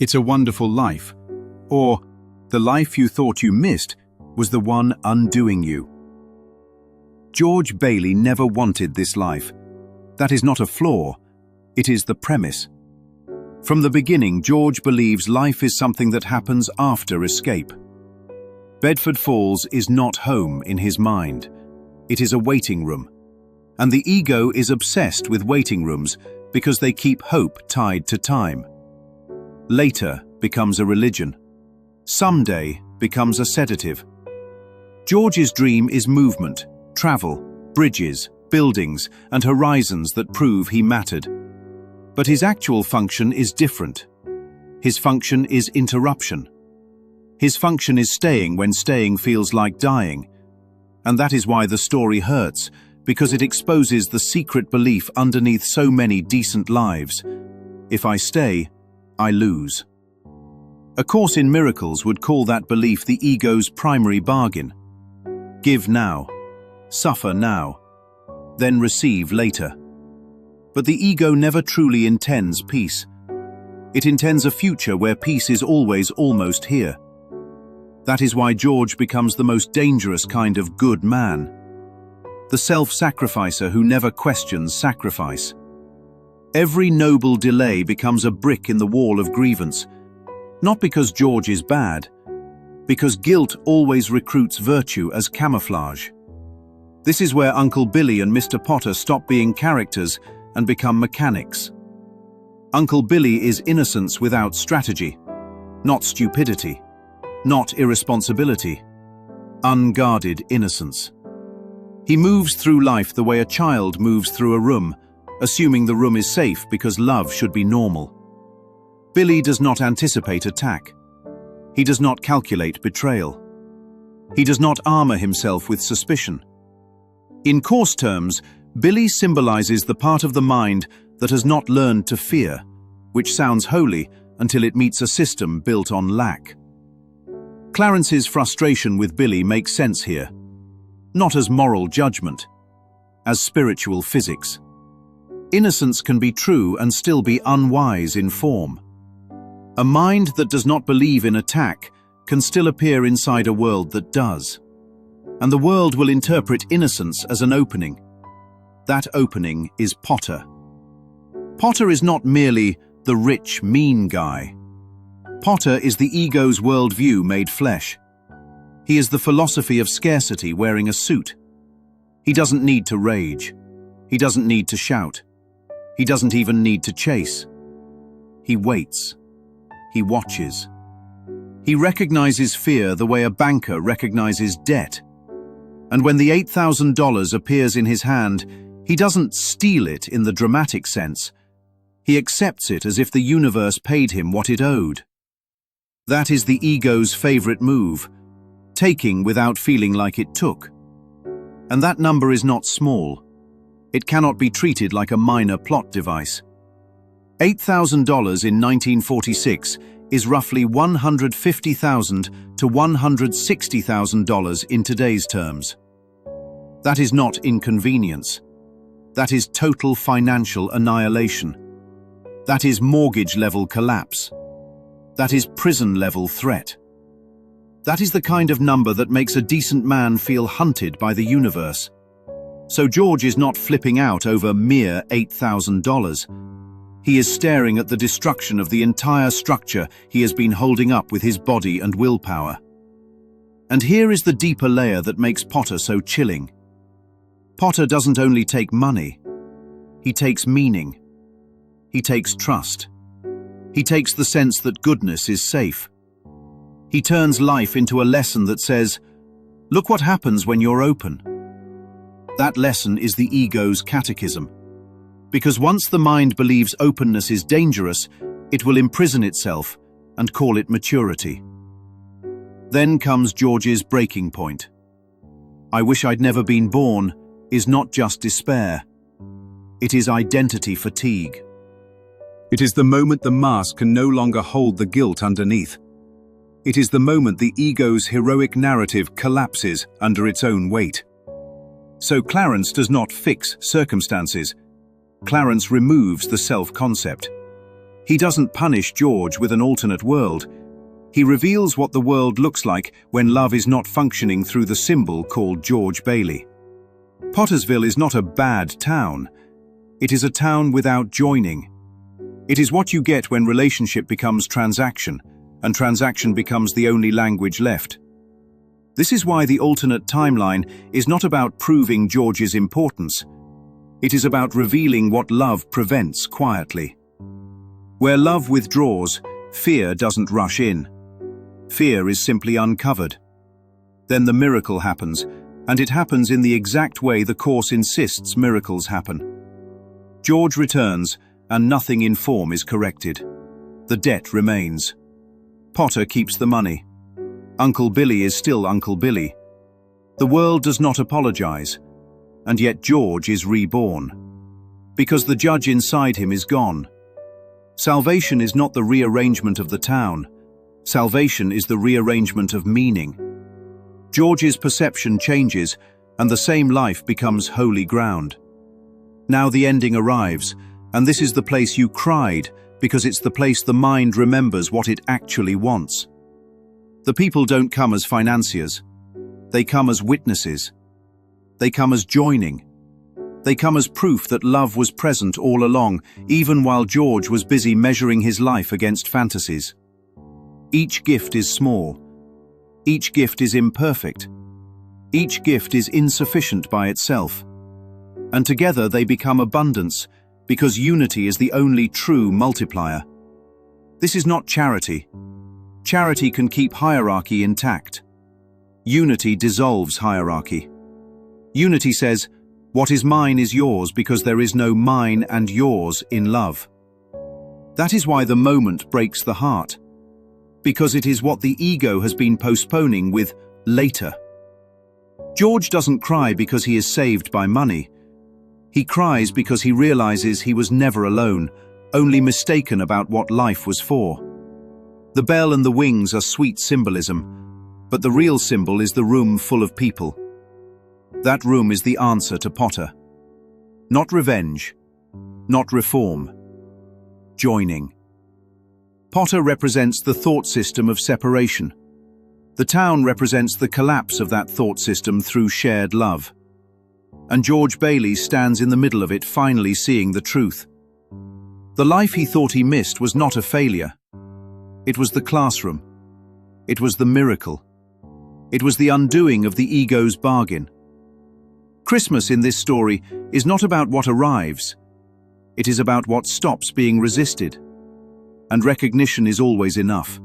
It's a Wonderful Life, or The life you thought you missed was the one undoing you. George Bailey never wanted this life. That is not a flaw, it is the premise. From the beginning, George believes life is something that happens after escape. Bedford Falls is not home in his mind. It is a waiting room. And the ego is obsessed with waiting rooms because they keep hope tied to time. Later becomes a religion. Someday becomes a sedative. George's dream is movement, travel, bridges, buildings, and horizons that prove he mattered. But his actual function is different. His function is interruption. His function is staying when staying feels like dying. And that is why the story hurts, because it exposes the secret belief underneath so many decent lives. If I stay, I lose. A Course in Miracles would call that belief the ego's primary bargain. Give now, suffer now, then receive later. But the ego never truly intends peace. It intends a future where peace is always almost here. That is why George becomes the most dangerous kind of good man. The self-sacrificer who never questions sacrifice. Every noble delay becomes a brick in the wall of grievance, not because George is bad, because guilt always recruits virtue as camouflage. This is where Uncle Billy and Mr. Potter stop being characters and become mechanics. Uncle Billy is innocence without strategy, not stupidity, not irresponsibility, unguarded innocence. He moves through life the way a child moves through a room, assuming the room is safe because love should be normal. Billy does not anticipate attack. He does not calculate betrayal. He does not armor himself with suspicion. In Course terms, Billy symbolizes the part of the mind that has not learned to fear, which sounds holy until it meets a system built on lack. Clarence's frustration with Billy makes sense here, not as moral judgment, as spiritual physics. Innocence can be true and still be unwise in form. A mind that does not believe in attack can still appear inside a world that does. And the world will interpret innocence as an opening. That opening is Potter. Potter is not merely the rich, mean guy. Potter is the ego's worldview made flesh. He is the philosophy of scarcity wearing a suit. He doesn't need to rage. He doesn't need to shout. He doesn't even need to chase. He waits. He watches. He recognizes fear the way a banker recognizes debt. And when the $8,000 appears in his hand, he doesn't steal it in the dramatic sense. He accepts it as if the universe paid him what it owed. That is the ego's favorite move, taking without feeling like it took. And that number is not small. It cannot be treated like a minor plot device. $8,000 in 1946 is roughly $150,000 to $160,000 in today's terms. That is not inconvenience. That is total financial annihilation. That is mortgage-level collapse. That is prison-level threat. That is the kind of number that makes a decent man feel hunted by the universe. So George is not flipping out over mere $8,000. He is staring at the destruction of the entire structure he has been holding up with his body and willpower. And here is the deeper layer that makes Potter so chilling. Potter doesn't only take money. He takes meaning. He takes trust. He takes the sense that goodness is safe. He turns life into a lesson that says, look what happens when you're open. That lesson is the ego's catechism. Because once the mind believes openness is dangerous, it will imprison itself and call it maturity. Then comes George's breaking point. I wish I'd never been born is not just despair. It is identity fatigue. It is the moment the mask can no longer hold the guilt underneath. It is the moment the ego's heroic narrative collapses under its own weight. So Clarence does not fix circumstances. Clarence removes the self-concept. He doesn't punish George with an alternate world. He reveals what the world looks like when love is not functioning through the symbol called George Bailey. Pottersville is not a bad town. It is a town without joining. It is what you get when relationship becomes transaction, and transaction becomes the only language left. This is why the alternate timeline is not about proving George's importance. It is about revealing what love prevents quietly. Where love withdraws, fear doesn't rush in. Fear is simply uncovered. Then the miracle happens, and it happens in the exact way the Course insists miracles happen. George returns, and nothing in form is corrected. The debt remains. Potter keeps the money. Uncle Billy is still Uncle Billy. The world does not apologize, and yet George is reborn. Because the judge inside him is gone. Salvation is not the rearrangement of the town. Salvation is the rearrangement of meaning. George's perception changes, and the same life becomes holy ground. Now the ending arrives, and this is the place you cried, because it's the place the mind remembers what it actually wants. The people don't come as financiers. They come as witnesses. They come as joining. They come as proof that love was present all along, even while George was busy measuring his life against fantasies. Each gift is small. Each gift is imperfect. Each gift is insufficient by itself. And together they become abundance, because unity is the only true multiplier. This is not charity. Charity can keep hierarchy intact. Unity dissolves hierarchy. Unity says, what is mine is yours because there is no mine and yours in love. That is why the moment breaks the heart. Because it is what the ego has been postponing with later. George doesn't cry because he is saved by money. He cries because he realizes he was never alone, only mistaken about what life was for. The bell and the wings are sweet symbolism, but the real symbol is the room full of people. That room is the answer to Potter. Not revenge, not reform. Joining. Potter represents the thought system of separation. The town represents the collapse of that thought system through shared love. And George Bailey stands in the middle of it, finally seeing the truth. The life he thought he missed was not a failure. It was the classroom. It was the miracle. It was the undoing of the ego's bargain. Christmas in this story is not about what arrives. It is about what stops being resisted. And recognition is always enough.